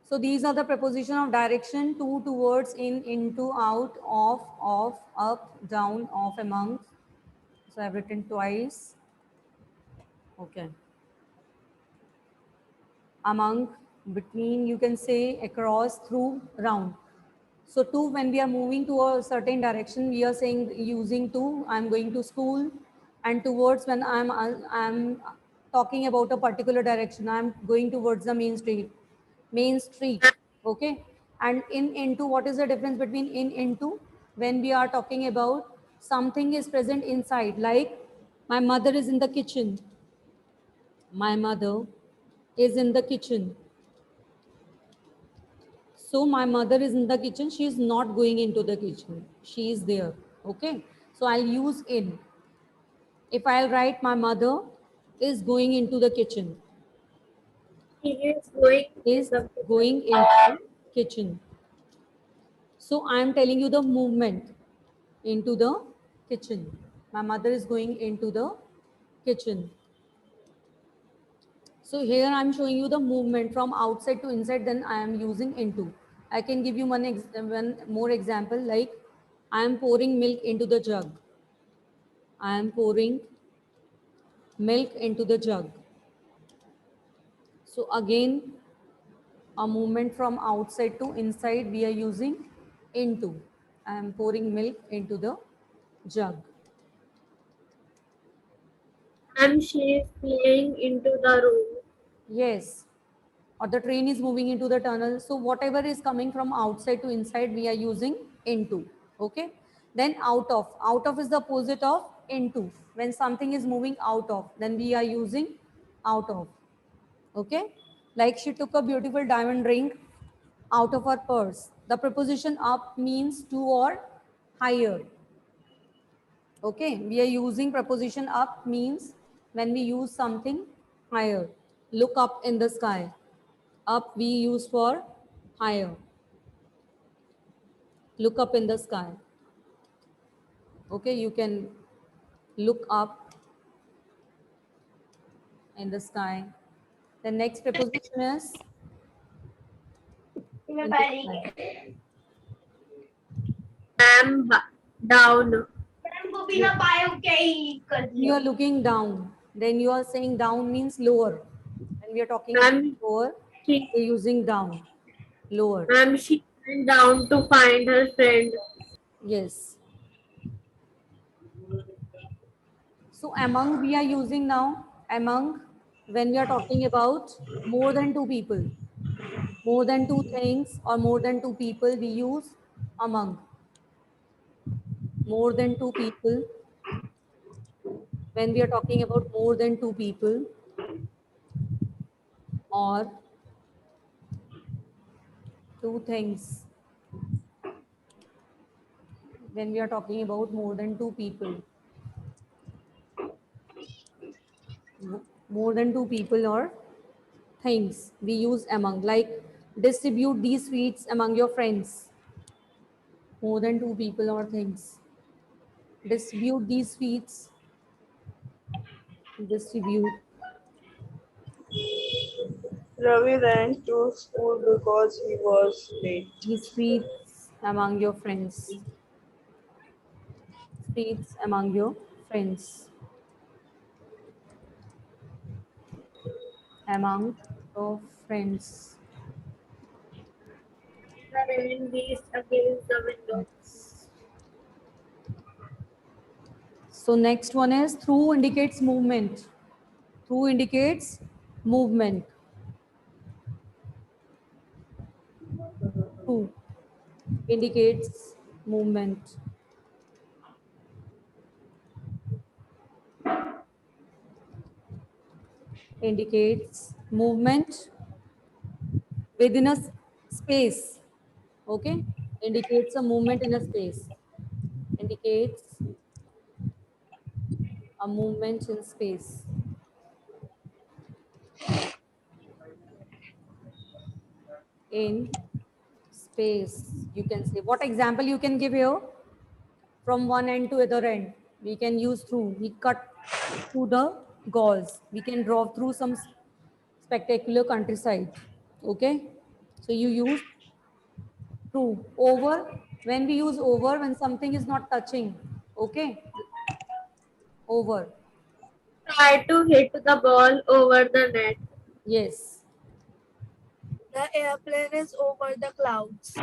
So these are the preposition of direction: to, towards, in, into, out, of, up, down, of, among. So I've written twice. Okay. Among, between, you can say, across, through, round. So to, when we are moving to a certain direction, we are saying using to. I'm going to school. And towards, when I'm talking about a particular direction, I'm going towards the main street. Main street. Okay. And in, into, what is the difference between in, into? When we are talking about something is present inside, like my mother is in the kitchen. My mother is in the kitchen. So my mother is in the kitchen. She is not going into the kitchen. She is there. Okay. So I'll use in. If I'll write my mother is going into the kitchen. He is going in Is the going kitchen. into the kitchen. So I'm telling you the movement into the kitchen. My mother is going into the kitchen. So here I'm showing you the movement from outside to inside, then I am using into. I can give you one more example, like I am pouring milk into the jug. I am pouring milk into the jug. So again, a movement from outside to inside, we are using into. I am pouring milk into the jug. And she is playing into the room. Yes. Or the train is moving into the tunnel. So whatever is coming from outside to inside, we are using into. Okay. Then out of. Out of is the opposite of into. When something is moving out of, then we are using out of. Okay. Like she took a beautiful diamond ring out of her purse. The preposition up means to or higher. Okay. We are using preposition up means when we use something higher. Look up in the sky. Up we use for higher. Look up in the sky. Okay, you can look up in the sky. The next preposition is in the sky. Am down. Yes. You are looking down. Then you are saying down means lower. When we are talking about Am lower, she we are using down. Lower. she went down to find her friend. Yes. So among we are using now among when we are talking about more than two people. More than two things or more than two people, we use among. More than two people, when we are talking about more than two people or two things, when we are talking about more than two people, more than two people or things, we use among. Like distribute these sweets among your friends. More than two people or things. Distribute these sweets. Distribute Ravi ran to school because he was late. these sweets among your friends. Sweets among your friends. Among your friends. The rain beats against the window. So next one is through indicates movement. Through indicates movement. Through indicates movement. Indicates movement within a space. Okay. Indicates a movement in a space. Indicates a movement in space. In space. You can say. What example you can give here? From one end to other end. We can use through. We cut through the gauze. We can draw through some spectacular countryside. Okay. So you use true. Over, when we use over, when something is not touching. Okay. Over. Try to hit the ball over the net. Yes. The airplane is over the clouds.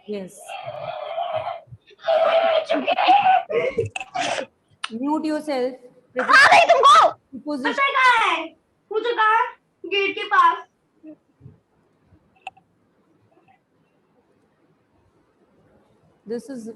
Yes. Mute yourself. Preposition. Gate के पास This is